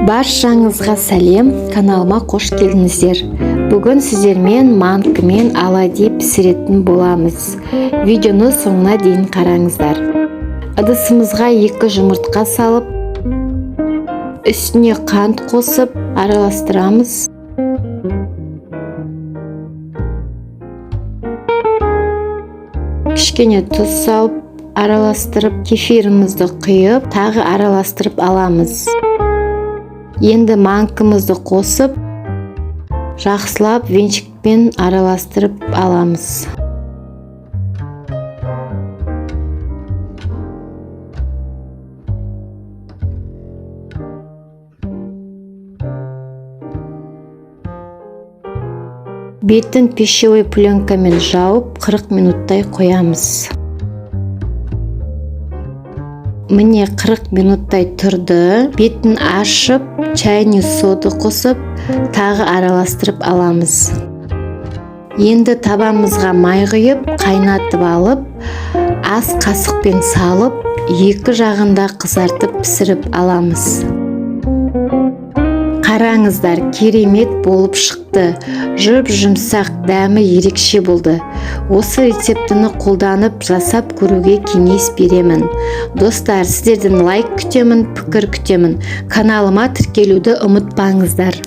Баршаңызға сәлем, каналыма қош келдіңіздер. Бүгін сіздермен манкі мен оладьи пісіретін боламыз. Видеоны соңына дейін қараңыздар. Ыдысымызға 2 жұмыртқа салып, үстіне қант қосып араластырамыз. Кішкене тұз салып араластырып, кефирімізді құйып, тағы араластырып аламыз. Енді манкымызды қосып, жақсылап венчикпен араластырып аламыз. Бетін пищевой пленкамен жауып 40 минуттай қоямыз. Міне 40 минуттай тұрды. Бетін ашып, чайный сода қосып, тағы араластырып аламыз. Енді табамызға май құйып, қайнатып алып, ас қасықпен салып, 2 жағында қызартып пісіріп аламыз. Қараңыздар, керемет болып шықты. Жұп-жұмсақ, дәмі ерекше болды. Осы рецептіні қолданып жасап көруге кеңес беремін. Достар, сіздерден лайк күтемін, пікір күтемін. Каналыма тіркелуді ұмытпаңыздар.